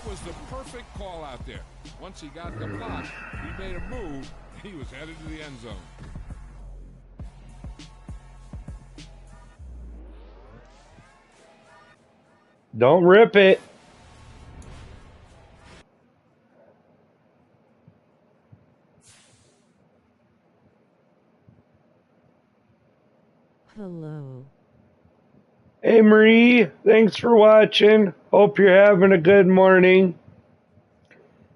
was the perfect call out there. Once he got the block, he made a move, and he was headed to the end zone. Don't rip it. Hello. Hey Marie, thanks for watching. Hope you're having a good morning.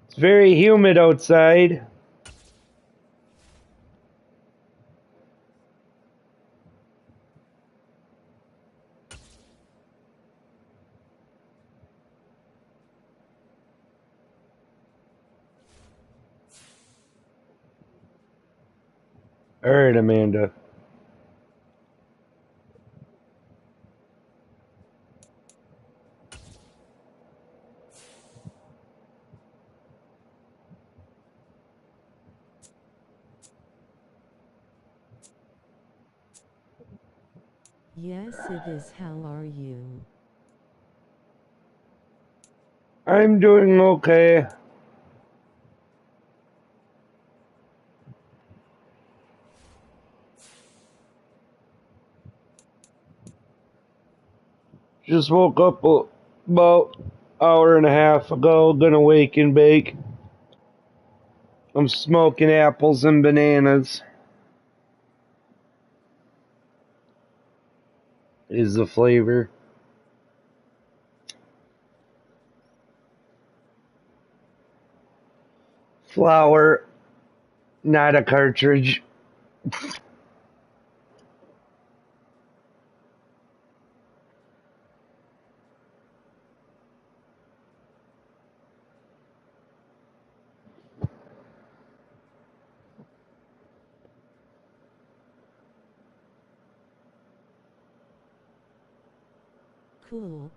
It's very humid outside. All right, Amanda. Yes, it is. How are you? I'm doing okay. Just woke up about hour and a half ago. Gonna wake and bake. I'm smoking apples and bananas. Is the flavor. Flour, not a cartridge. Cool.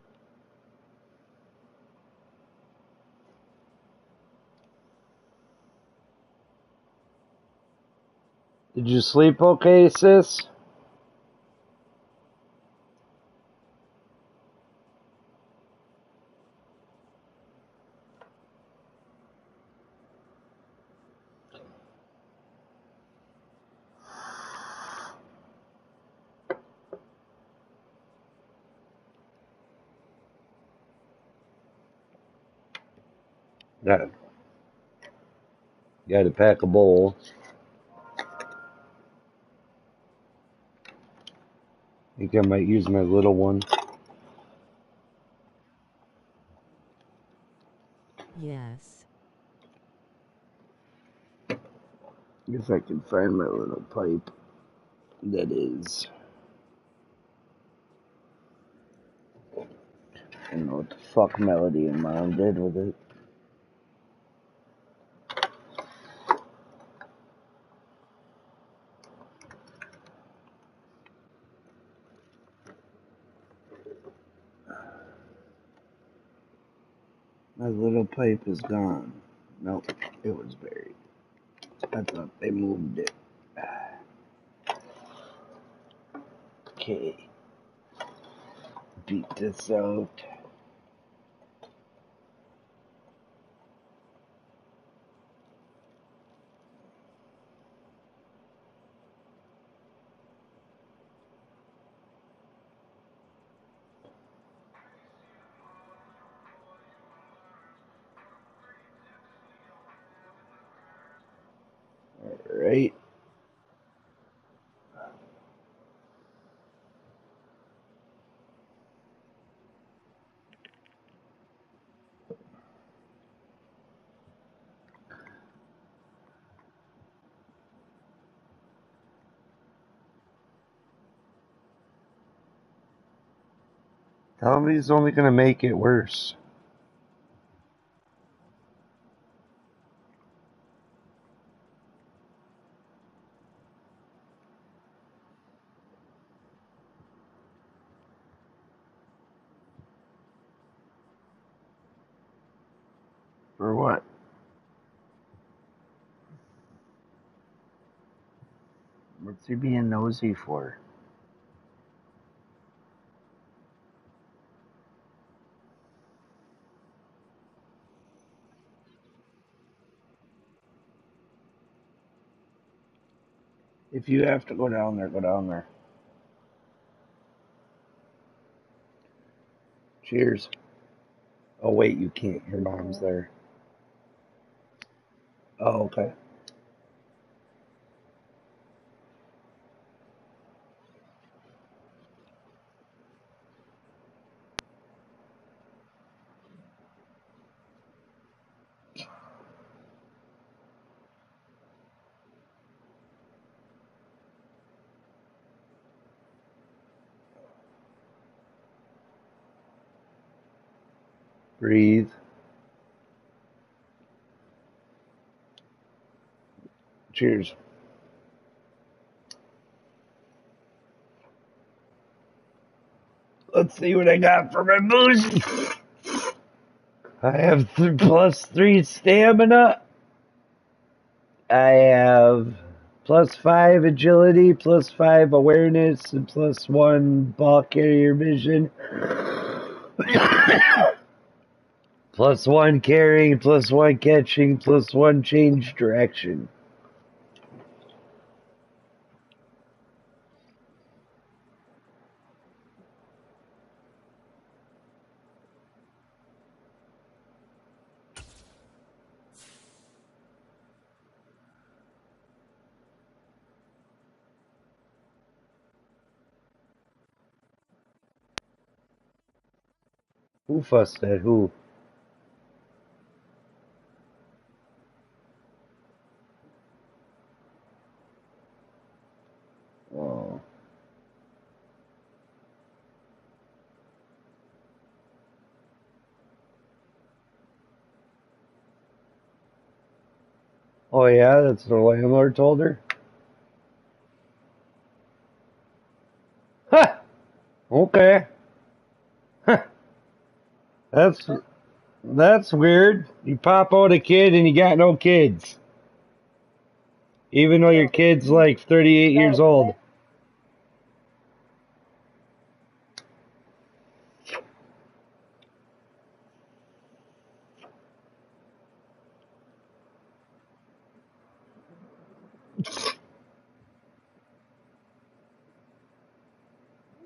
Did you sleep okay, sis? Got to pack a bowl. I think I might use my little one. Yes. If I can find my little pipe. That is. I don't know what the fuck Melody and Mom did with it. My little pipe is gone. Nope, it was buried. I thought they moved it. Okay. Beat this out. Alright. Tell me he's only gonna make it worse. For what? What's he being nosy for? If you have to go down there, go down there. Cheers. Oh, wait, you can't. Your mom's there. Oh, okay. Breathe. Cheers. Let's see what I got for my booze. I have +3 stamina. I have +5 agility, +5 awareness, and +1 ball carrier vision. +1 carrying, +1 catching, +1 change direction. Who fussed at who? Oh. Oh yeah, that's the landlord told her? Ha! Okay. Huh. That's weird. You pop out a kid and you got no kids. Even though your kid's like 38 years old.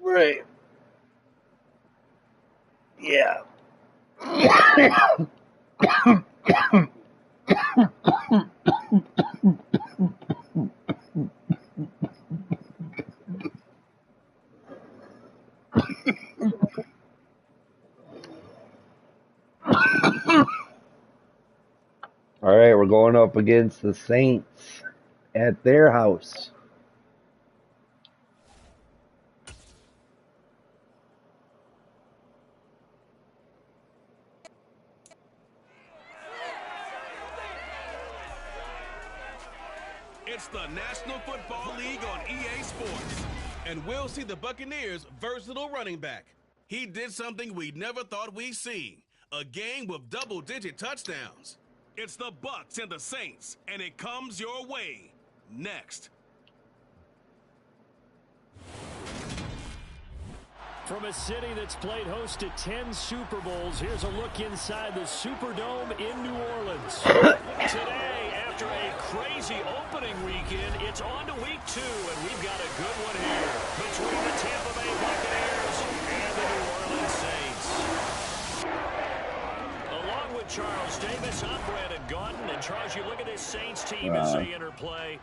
Right. Yeah. All right, we're going up against the Saints at their house. It's the National Football League on EA Sports. And we'll see the Buccaneers' versatile running back. He did something we never thought we'd see. A game with double-digit touchdowns. It's the Bucs and the Saints, and it comes your way. Next. From a city that's played host to 10 Super Bowls, here's a look inside the Superdome in New Orleans. Today, after a crazy opening weekend, it's on to week 2, and we've got a good one here between the Tampa Bay Buccaneers and the New Orleans Saints. Along with Charles Davis, I'm Brandon Gaudin, and Charles, you look at this Saints team as they enter play.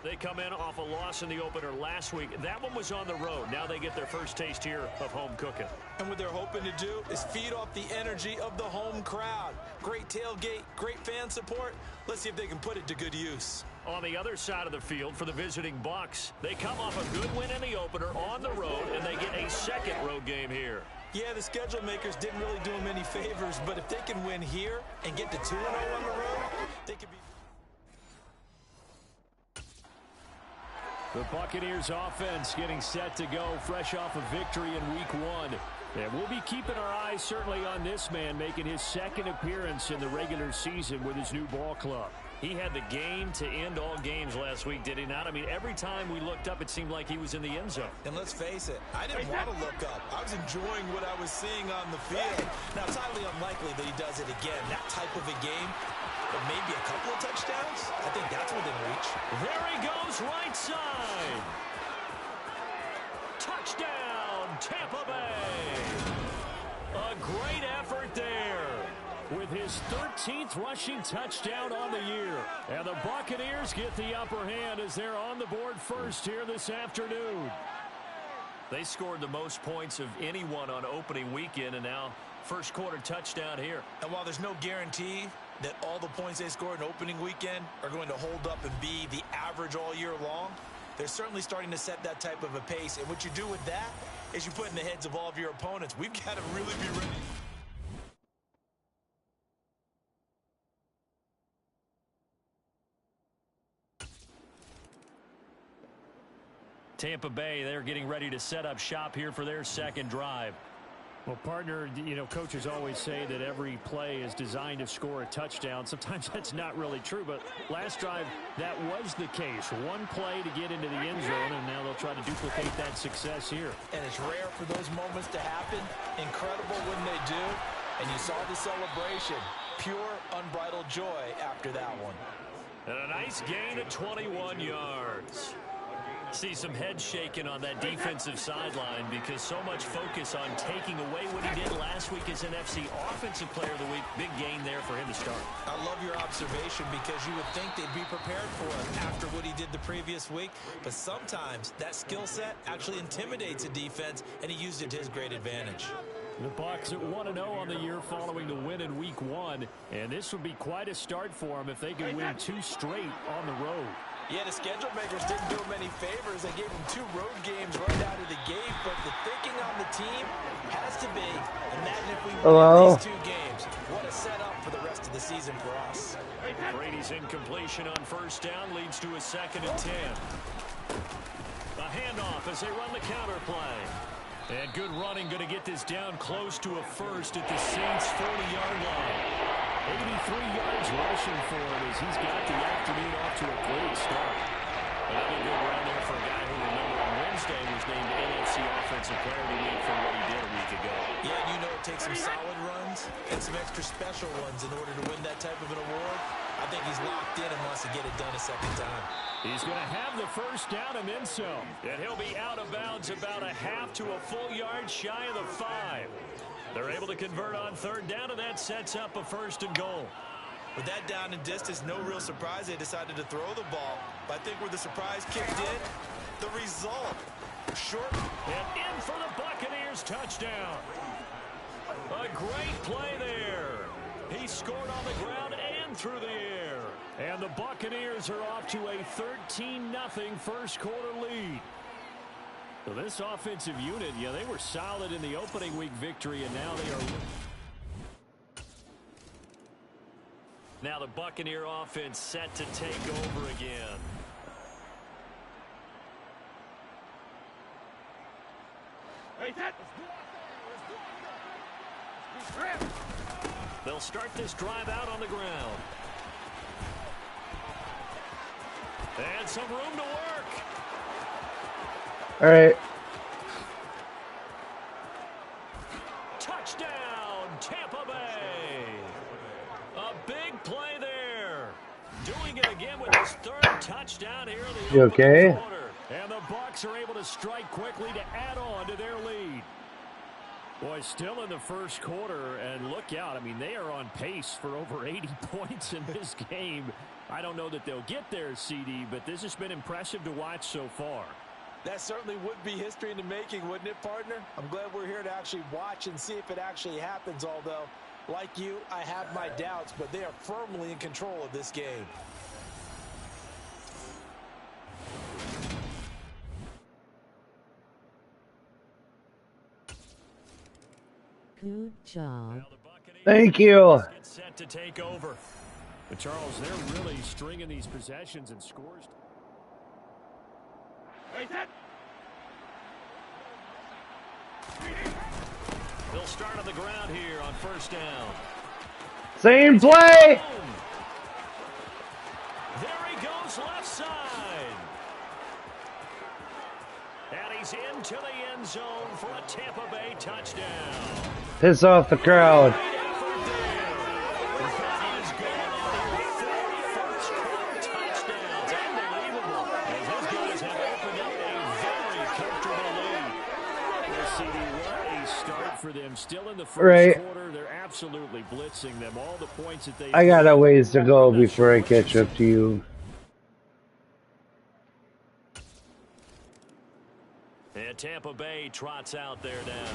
They come in off a loss in the opener last week. That one was on the road. Now they get their first taste here of home cooking. And what they're hoping to do is feed off the energy of the home crowd. Great tailgate, great fan support. Let's see if they can put it to good use. On the other side of the field for the visiting Bucs, they come off a good win in the opener on the road, and they get a second road game here. Yeah, the schedule makers didn't really do them any favors, but if they can win here and get to 2-0 on the road, they could be... The Buccaneers offense getting set to go fresh off a victory in week 1. And we'll be keeping our eyes certainly on this man making his second appearance in the regular season with his new ball club. He had the game to end all games last week, did he not? I mean, every time we looked up, it seemed like he was in the end zone. And let's face it, I didn't want to look up. I was enjoying what I was seeing on the field. Now, it's highly unlikely that he does it again. That type of a game, but maybe a couple of touchdowns. I think that's within reach. There he goes, right side. Touchdown, Tampa Bay. A great effort there with his 13th rushing touchdown on the year. And the Buccaneers get the upper hand as they're on the board first here this afternoon. They scored the most points of anyone on opening weekend, and now first quarter touchdown here. And while there's no guarantee that all the points they scored in opening weekend are going to hold up and be the average all year long, they're certainly starting to set that type of a pace. And what you do with that is you put in the heads of all of your opponents, we've got to really be ready. Tampa Bay, they're getting ready to set up shop here for their second drive. Well, partner, you know, coaches always say that every play is designed to score a touchdown. Sometimes that's not really true, but last drive, that was the case. One play to get into the end zone, and now they'll try to duplicate that success here. And it's rare for those moments to happen. Incredible when they do. And you saw the celebration. Pure, unbridled joy after that one. And a nice gain of 21 yards. See some head shaking on that defensive sideline because so much focus on taking away what he did last week as NFC Offensive Player of the Week. Big gain there for him to start. I love your observation because you would think they'd be prepared for him after what he did the previous week. But sometimes that skill set actually intimidates a defense, and he used it to his great advantage. The Bucs at 1-0 on the year following the win in Week 1. And this would be quite a start for them if they could win 2 straight on the road. Yeah, the schedule makers didn't do him any favors. They gave him 2 road games right out of the gate, but the thinking on the team has to be, imagine if we win these 2 games. What a setup for the rest of the season for us. Brady's incompletion on first down leads to a 2nd and 10. A handoff as they run the counter play. And good running, going to get this down close to a first at the Saints' 40-yard line. 83 yards rushing for him as he's got the afternoon off to a great start. Another good run there for a guy who, remember, on Wednesday was named NFC Offensive Player of the Week for what he did a week ago. Yeah, you know it takes some solid runs and some extra special ones in order to win that type of an award. I think he's locked in and wants to get it done a second time. He's going to have the first down and then some. And he'll be out of bounds about a half to a full yard shy of the 5. They're able to convert on 3rd down, and that sets up a 1st and goal. With that down and distance, no real surprise they decided to throw the ball. But I think where the surprise kicked in, the result. Short. And in for the Buccaneers touchdown. A great play there. He scored on the ground and through the air. And the Buccaneers are off to a 13-0 first quarter lead. So this offensive unit, yeah, they were solid in the opening week victory, and now they are. Now the Buccaneer offense set to take over again. They'll start this drive out on the ground. And some room to work. All right. Touchdown, Tampa Bay. A big play there. Doing it again with his 3rd touchdown here in the You okay? quarter. And the Bucs are able to strike quickly to add on to their lead. Boy, still in the first quarter, and look out. I mean, they are on pace for over 80 points in this game. I don't know that they'll get there, CD, but this has been impressive to watch so far. That certainly would be history in the making, wouldn't it, partner? I'm glad we're here to actually watch and see if it actually happens, although, like you, I have my doubts, but they are firmly in control of this game. Good job. Thank you. Get set to take over. But Charles, they're really stringing these possessions and scores. They'll start on the ground here on first down. Same play. There he goes left side. And he's into the end zone for a Tampa Bay touchdown. Piss off the crowd. Great effort there. That is going on CD, what a start for them. Still in the first Right. quarter, they're absolutely blitzing them. All the points that they I got a ways to go before I catch up to you. And Tampa Bay trots out there now.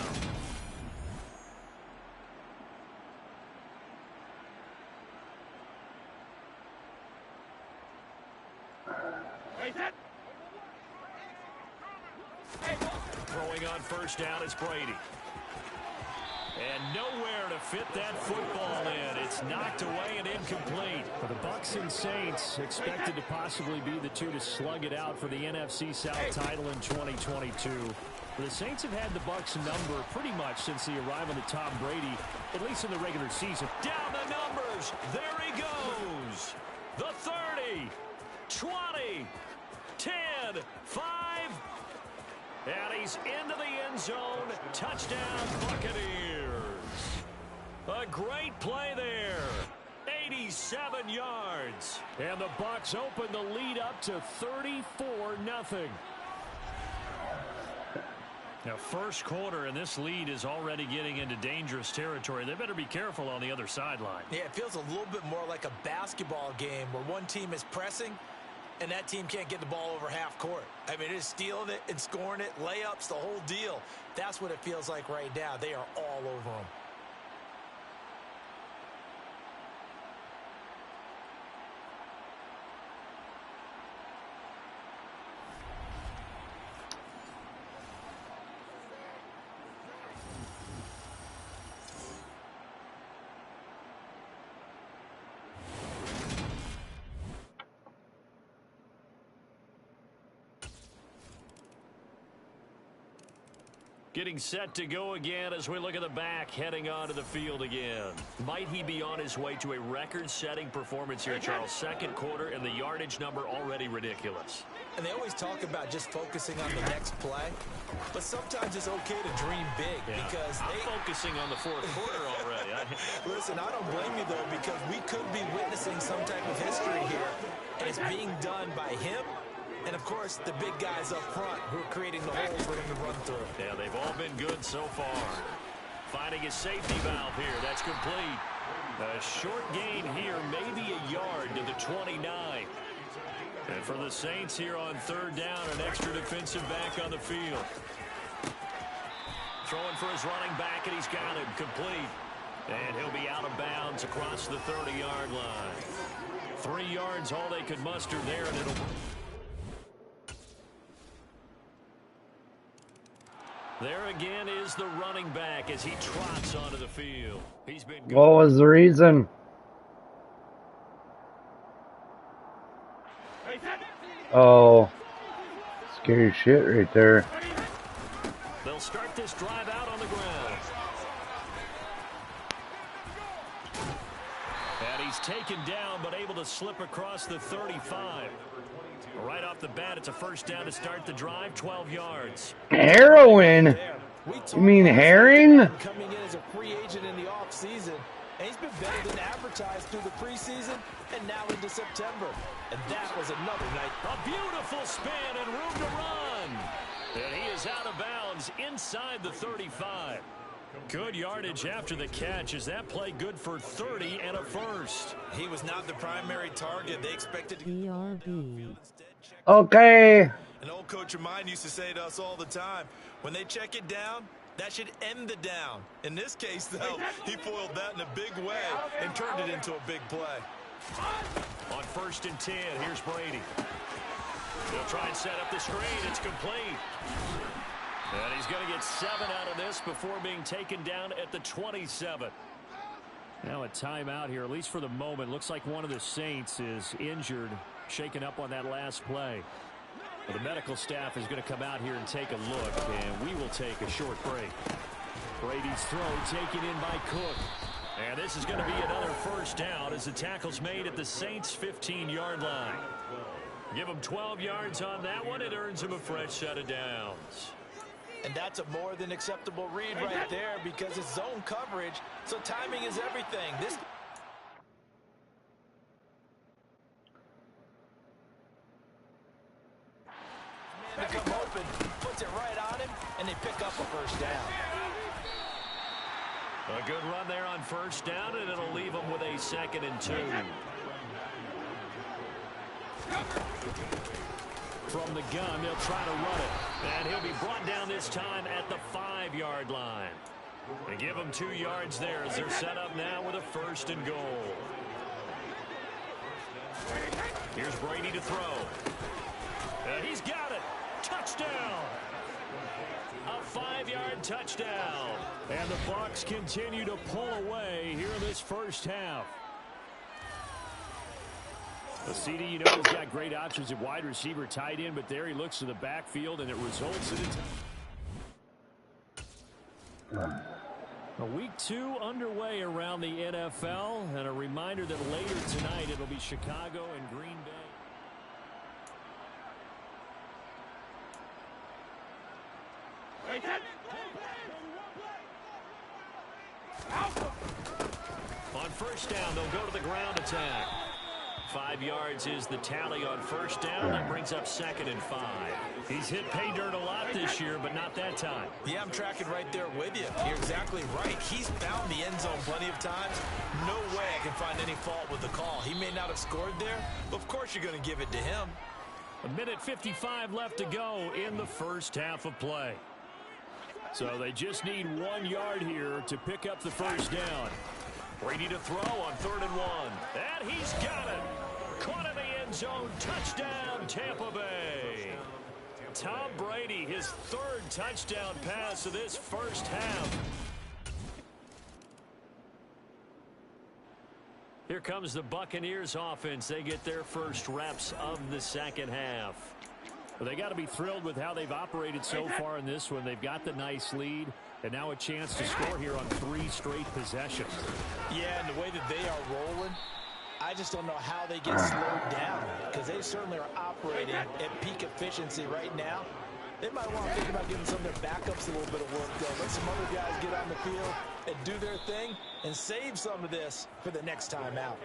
Throwing on first down is Brady. And nowhere to fit that football in. It's knocked away and incomplete. For the Bucs and Saints, expected to possibly be the two to slug it out for the NFC South title in 2022. The Saints have had the Bucs number pretty much since the arrival of Tom Brady, at least in the regular season. Down the numbers. There he goes. The 30, 20, 10, 5. And he's into the end zone. Touchdown, Buccaneers. A great play there. 87 yards. And the Bucs open the lead up to 34-0. Now, first quarter, and this lead is already getting into dangerous territory. They better be careful on the other sideline. Yeah, it feels a little bit more like a basketball game where one team is pressing and that team can't get the ball over half court. I mean, it is stealing it and scoring it, layups, the whole deal. That's what it feels like right now. They are all over them. Getting set to go again as we look at the back heading onto the field again. Might he be on his way to a record-setting performance here, Charles? Second quarter and the yardage number already ridiculous. And they always talk about just focusing on the next play. But sometimes it's okay to dream big because I'm focusing on the fourth quarter already. Listen, I don't blame you, though, because we could be witnessing some type of history here. And it's being done by him. And, of course, the big guys up front who are creating the holes for him to run through. Yeah, they've all been good so far. Finding his safety valve here. That's complete. A short gain here, maybe a yard to the 29. And for the Saints here on third down, an extra defensive back on the field. Throwing for his running back, and he's got him complete. And he'll be out of bounds across the 30-yard line. 3 yards, all they could muster there, and it'll... There again is the running back as he trots onto the field. He's been good. What was the reason? Oh, scary shit right there. They'll start this drive out on the ground. And he's taken down but able to slip across the 35. Right off the bat, it's a first down to start the drive, 12 yards. Heroin? You mean herring? Coming in as a free agent in the offseason, and he's been better than advertised through the preseason and now into September. And that was another night. A beautiful spin and room to run. And he is out of bounds inside the 35. Good yardage after the catch. Is that play good for 30 and a first? He was not the primary target. They expected to BRB. Okay. An old coach of mine used to say to us all the time, when they check it down, that should end the down. In this case, though, he foiled that in a big way and turned it into a big play. On 1st and 10, here's Brady. He'll try and set up the screen. It's complete. And he's going to get 7 out of this before being taken down at the 27. Now a timeout here, at least for the moment. Looks like one of the Saints is injured, shaken up on that last play. Well, the medical staff is going to come out here and take a look, and we will take a short break. Brady's throw taken in by Cook. And this is going to be another first down as the tackle's made at the Saints' 15-yard line. Give him 12 yards on that one. It earns him a fresh set of downs. And that's a more than acceptable read right there because it's zone coverage, so timing is everything. This man to come open, puts it right on him, and they pick up a first down. A good run there on first down, and it'll leave them with a 2nd and 2. From the gun, they'll try to run it. And he'll be brought down this time at the 5-yard line. They give him 2 yards there as they're set up now with a 1st and goal. Here's Brady to throw. He's got it. Touchdown. A 5-yard touchdown. And the Bucs continue to pull away here in this first half. The CD, you know, he's got great options at wide receiver, tight end, but there he looks to the backfield, and it results in a week 2 underway around the NFL, and a reminder that later tonight it'll be Chicago and Green Bay. On first down, they'll go to the ground attack. 5 yards is the tally on first down. That brings up 2nd and 5. He's hit pay dirt a lot this year, but not that time. Yeah, I'm tracking right there with you. You're exactly right. He's found the end zone plenty of times. No way I can find any fault with the call. He may not have scored there, but of course you're going to give it to him. 1:55 left to go in the first half of play. So they just need 1 yard here to pick up the first down. Brady to throw on 3rd and 1. And he's got it. Caught in the end zone. Touchdown, Tampa Bay. Tom Brady, his 3rd touchdown pass of this first half. Here comes the Buccaneers offense. They get their first reps of the second half. Well, they got to be thrilled with how they've operated so far in this one. They've got the nice lead, and now a chance to score here on 3 straight possessions. Yeah, and the way that they are rolling, I just don't know how they get slowed down, because they certainly are operating at peak efficiency right now. They might want to think about giving some of their backups a little bit of work, though. Let some other guys get on the field and do their thing and save some of this for the next time out.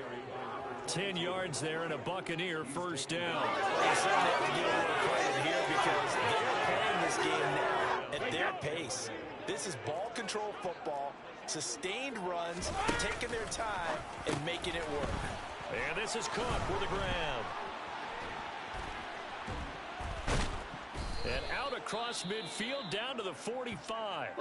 10 yards there and a Buccaneer first down. They certainly have to get a little credit here because they're playing this game now at their pace. This is ball control football, sustained runs, taking their time and making it work. And this is Cook with a grab. And out across midfield down to the 45.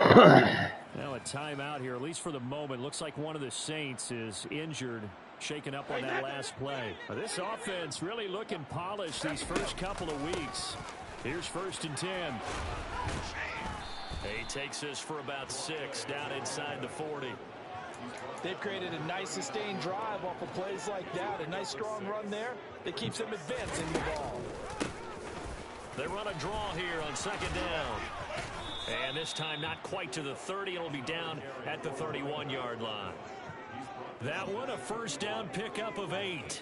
Now a timeout here, at least for the moment. Looks like one of the Saints is injured, shaken up on that last play. This offense really looking polished these first couple of weeks. Here's 1st and 10. He takes this for about 6 down inside the 40. They've created a nice sustained drive off of plays like that. A nice strong run there that keeps them advancing the ball. They run a draw here on 2nd down. And this time not quite to the 30. It'll be down at the 31-yard line. That one a first down pickup of 8.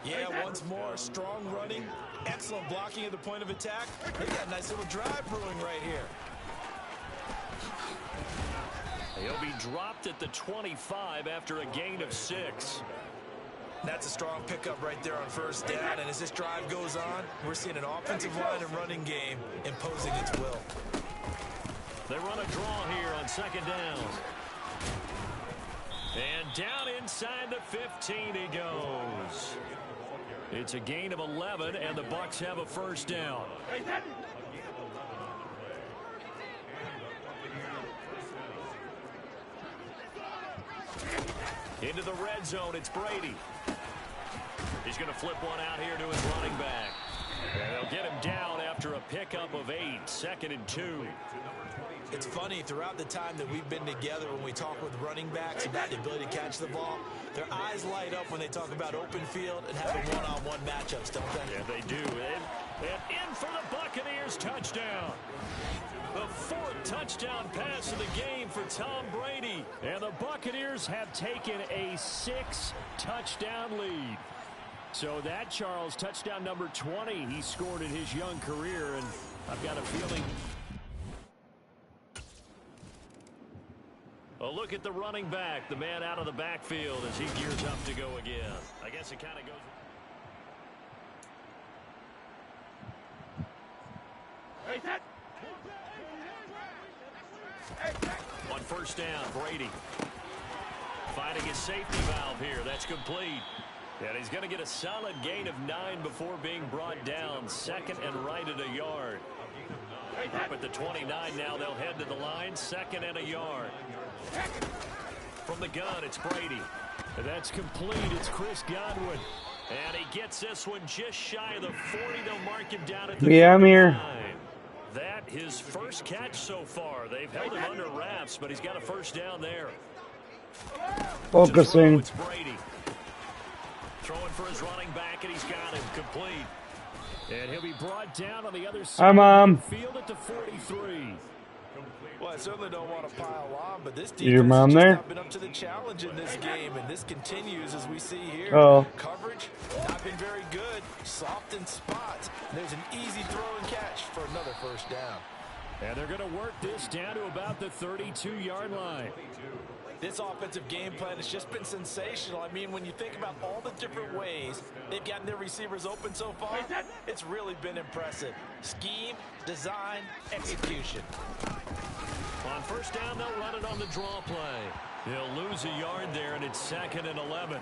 Yeah, once more, strong running, excellent blocking at the point of attack. They got a nice little drive brewing right here. He'll be dropped at the 25 after a gain of 6. That's a strong pickup right there on first down, and as this drive goes on, we're seeing an offensive line and running game imposing its will. They run a draw here on 2nd down. And down inside the 15 he goes. It's a gain of 11, and the Bucs have a first down. Into the red zone, it's Brady. He's going to flip one out here to his running back. And they'll get him down after a pickup of 8, 2nd and 2. It's funny, throughout the time that we've been together, when we talk with running backs about the ability to catch the ball, their eyes light up when they talk about open field and having one-on-one matchups, don't they? Yeah, they do. And in for the Buccaneers touchdown. The 4th touchdown pass of the game for Tom Brady. And the Buccaneers have taken a 6-touchdown lead. So that, Charles, touchdown number 20 he scored in his young career. And I've got a feeling... A look at the running back, the man out of the backfield as he gears up to go again. I guess it kind of goes... first down. Brady finding his safety valve here. That's complete. And he's going to get a solid gain of 9 before being brought down. Second and right at a yard. Up at the 29 now, they'll head to the line. Second and a yard. From the gun, it's Brady. And that's complete. It's Chris Godwin. And he gets this one just shy of the 40. They'll mark him down at the 39. I'm here. That his first catch so far. They've held him under wraps, but he's got a first down there. Focusing. It's Brady. Throwing for his running back, and he's got him complete. And he'll be brought down on the other side of the field at the 43. Well, I certainly don't want to pile on, but this Your defense mom has there? just not been up to the challenge in this game, and this continues as we see here. Oh. Coverage, not been very good. Soft in spots. There's an easy throw and catch for another first down. And they're going to work this down to about the 32-yard line. This offensive game plan has just been sensational. I mean, when you think about all the different ways they've gotten their receivers open so far, it's really been impressive. Scheme, design, execution. On first down, they'll run it on the draw play. They'll lose a yard there, and it's second and 11.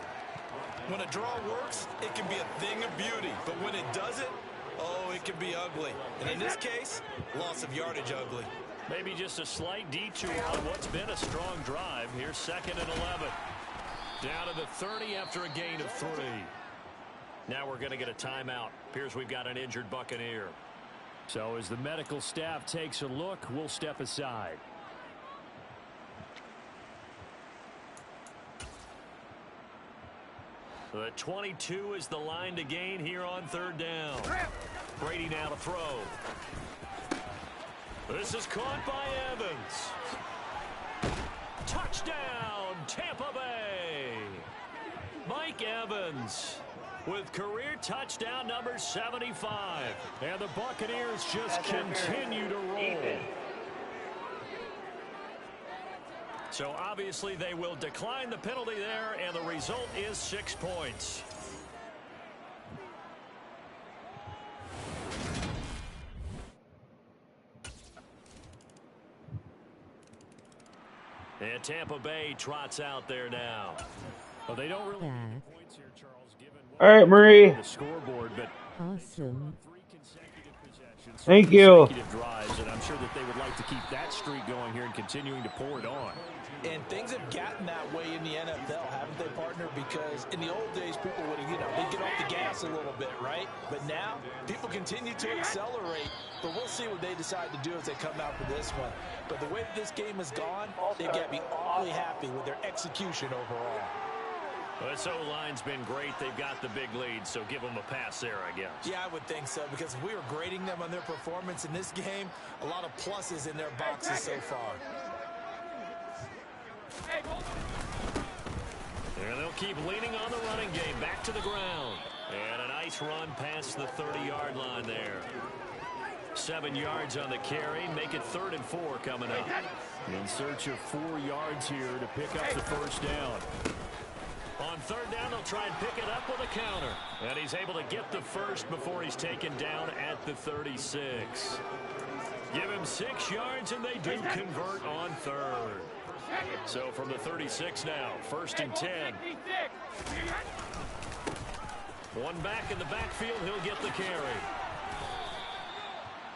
When a draw works, it can be a thing of beauty. But when it doesn't, oh, it can be ugly. And in this case, loss of yardage ugly. Maybe just a slight detour on what's been a strong drive. Here's second and 11. Down to the 30 after a gain of 3. Now we're going to get a timeout. Appears we've got an injured Buccaneer. So as the medical staff takes a look, we'll step aside. The 22 is the line to gain here on third down. Brady now to throw. This is caught by Evans. Touchdown, Tampa Bay. Mike Evans with career touchdown number 75. And the Buccaneers just continue to roll. So obviously they will decline the penalty there, and the result is 6 points. And Tampa Bay trots out there now. Well, they don't really need points here, Charles, given All right, Marie. the scoreboard, but Awesome. 3 consecutive possessions, Thank you. consecutive drives, and I'm sure that they would like to keep that streak going here and continuing to pour it on. And things have gotten that way in the NFL, haven't they, partner? Because in the old days, people would, they'd get off the gas a little bit, right? But now, people continue to accelerate. But we'll see what they decide to do as they come out for this one. But the way that this game has gone, they've got to be awfully happy with their execution overall. Well, this O-line's been great. They've got the big lead, so give them a pass there, I guess. Yeah, I would think so, because if we were grading them on their performance in this game, a lot of pluses in their boxes so far. And they'll keep leaning on the running game. Back to the ground. And a nice run past the 30-yard line there. 7 yards on the carry. Make it 3rd and 4 coming up. In search of 4 yards here to pick up the first down. On third down, they'll try and pick it up with a counter. And he's able to get the first before he's taken down at the 36. Give him 6 yards, and they do convert on third. So from the 36 now, 1st and 10. One back in the backfield, he'll get the carry.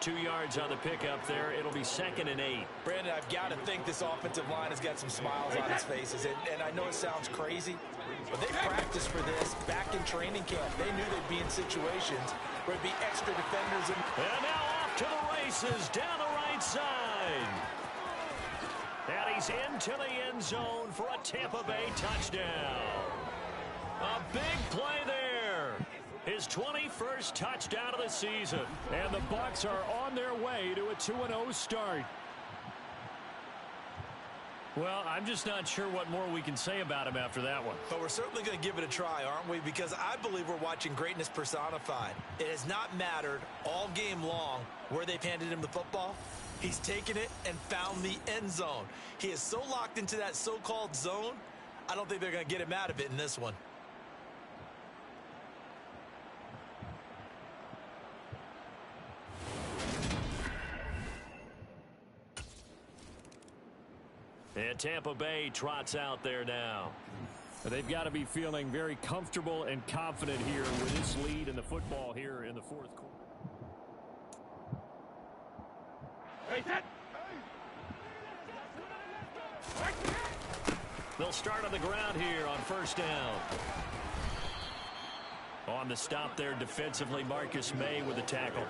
2 yards on the pickup there. It'll be 2nd and 8. Brandon, I've got to think this offensive line has got some smiles on its faces. And I know it sounds crazy, but they practiced for this back in training camp. They knew they'd be in situations where it'd be extra defenders. And now off to the races down the right side. And he's into the end zone for a Tampa Bay touchdown. A big play there. His 21st touchdown of the season. And the Bucs are on their way to a 2-0 start. Well, I'm just not sure what more we can say about him after that one. But we're certainly going to give it a try, aren't we? Because I believe we're watching greatness personified. It has not mattered all game long where they've handed him the football. He's taken it and found the end zone. He is so locked into that so-called zone, I don't think they're going to get him out of it in this one. And Tampa Bay trots out there now. They've got to be feeling very comfortable and confident here with this lead in the football here in the fourth quarter. They'll start on the ground here on first down. On the stop there defensively, Marcus May with the tackle.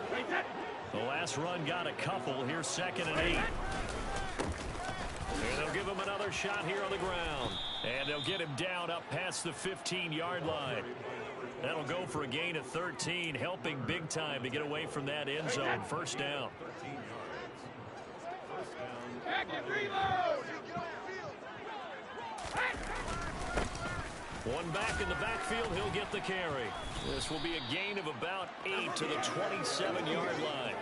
The last run got a couple. Here's 2nd and 8. And they'll give him another shot here on the ground. And they'll get him down up past the 15-yard line. That'll go for a gain of 13, helping big time to get away from that end zone. First down. One back in the backfield, he'll get the carry. This will be a gain of about 8 to the 27-yard line.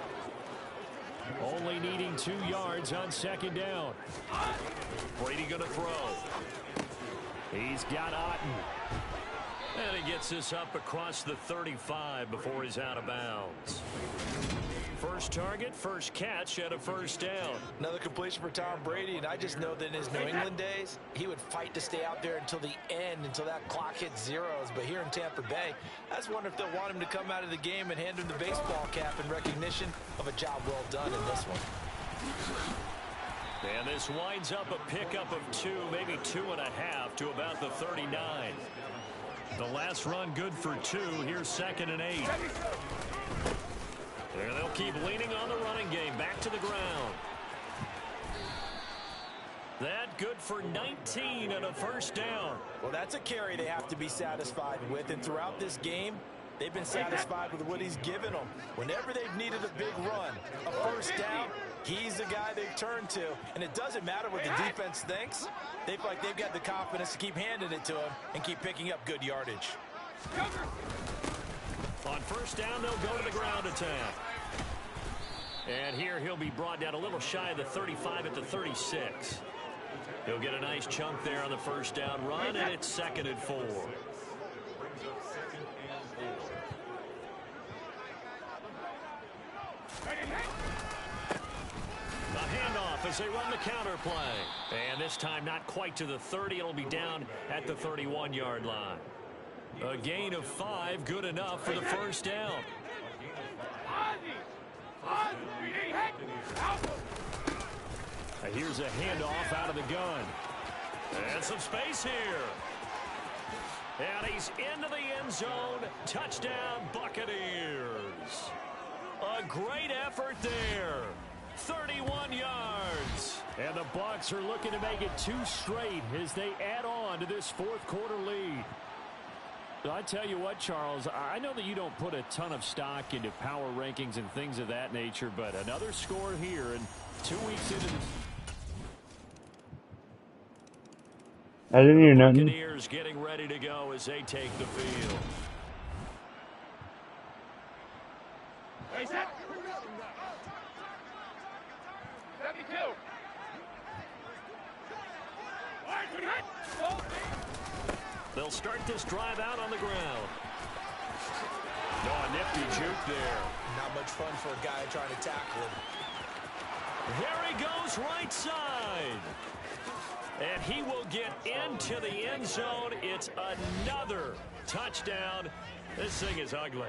Only needing 2 yards on 2nd down. Brady going to throw. He's got Otten. And he gets this up across the 35 before he's out of bounds. First target, first catch at a first down. Another completion for Tom Brady, and I just know that in his New England days, he would fight to stay out there until the end, until that clock hit zeros. But here in Tampa Bay, I just wonder if they'll want him to come out of the game and hand him the baseball cap in recognition of a job well done in this one. And this winds up a pickup of 2, maybe 2.5 to about the 39. The last run good for 2. Here's 2nd and 8. There they'll keep leaning on the running game. Back to the ground. That good for 19 and a first down. Well, that's a carry they have to be satisfied with. And throughout this game, they've been satisfied with what he's given them. Whenever they've needed a big run, a first down, he's the guy they've turned to. And it doesn't matter what the defense thinks. They feel like they've got the confidence to keep handing it to him and keep picking up good yardage. On first down, they'll go to the ground attack. And here he'll be brought down a little shy of the 35 at the 36. He'll get a nice chunk there on the first down run, and it's 2nd and 4. A handoff as they run the counter play. And this time not quite to the 30. It'll be down at the 31-yard line. A gain of 5, good enough for the first down. Here's a handoff out of the gun. And some space here. And he's into the end zone. Touchdown, Buccaneers. A great effort there. 31 yards. And the Bucs are looking to make it 2 straight as they add on to this fourth quarter lead. I tell you what, Charles, I know that you don't put a ton of stock into power rankings and things of that nature, but another score here and 2 weeks into this. I didn't hear nothing. Buccaneers getting ready to go as they take the field. They'll start this drive out on the ground. Oh, a nifty juke there. Not much fun for a guy trying to tackle him. Here he goes right side. And he will get into the end zone. It's another touchdown. This thing is ugly.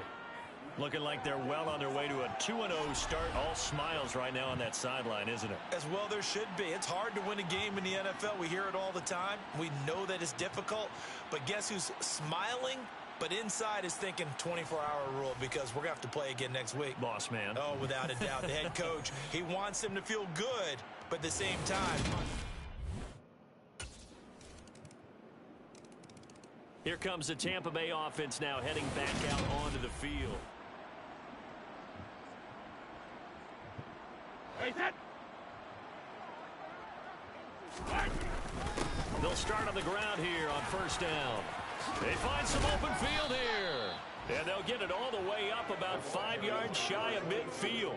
Looking like they're well on their way to a 2-0 start. All smiles right now on that sideline, isn't it? As well there should be. It's hard to win a game in the NFL. We hear it all the time. We know that it's difficult. But guess who's smiling? But inside is thinking 24-hour rule because we're going to have to play again next week. Boss man. Oh, without a doubt. The head coach, he wants them to feel good, but at the same time. Here comes the Tampa Bay offense now heading back out onto the field. They'll start on the ground here on first down. They find some open field here. And they'll get it all the way up about 5 yards shy of midfield.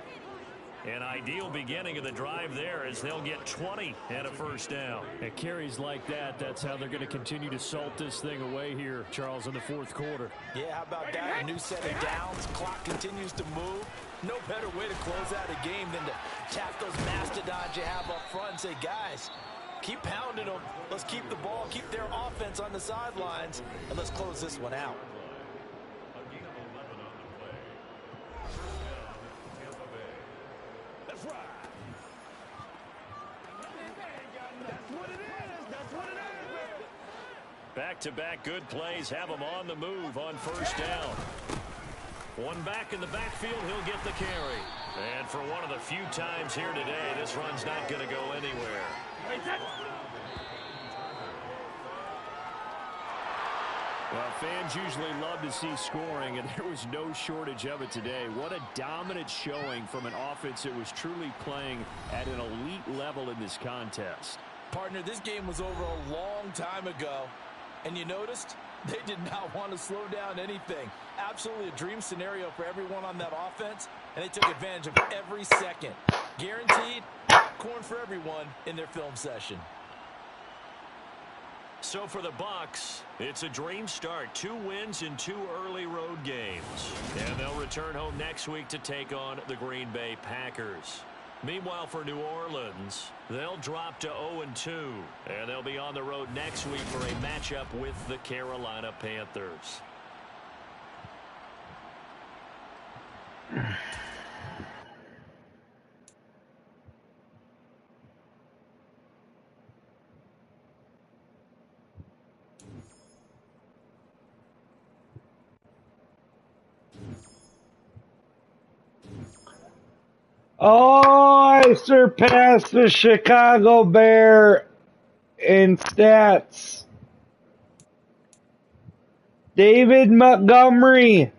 An ideal beginning of the drive there as they'll get 20 and a first down. At carries like that, that's how they're going to continue to salt this thing away here, Charles, in the fourth quarter. Yeah, how about that? A new set of downs. Clock continues to move. No better way to close out a game than to tap those mastodons you have up front and say, guys, Keep pounding them. Let's keep the ball, keep their offense on the sidelines, and let's close this one out. That's right. That's what it is. That's what it is. Back-to-back good plays have him on the move on first down. One back in the backfield, he'll get the carry. And for one of the few times here today, this run's not going to go anywhere. Well, fans usually love to see scoring, and there was no shortage of it today. What a dominant showing from an offense that was truly playing at an elite level in this contest. Partner, this game was over a long time ago, and you noticed they did not want to slow down anything. Absolutely a dream scenario for everyone on that offense, and they took advantage of every second. Guaranteed popcorn for everyone in their film session. So for the Bucs, it's a dream start. 2 wins in 2 early road games. And they'll return home next week to take on the Green Bay Packers. Meanwhile, for New Orleans, they'll drop to 0-2. And they'll be on the road next week for a matchup with the Carolina Panthers. Oh, I surpassed the Chicago Bear in stats. David Montgomery.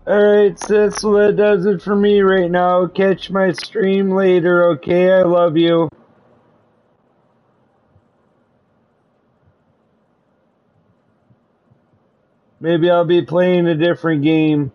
Alright, sis, well, that does it for me right now. Catch my stream later, okay? I love you. Maybe I'll be playing a different game.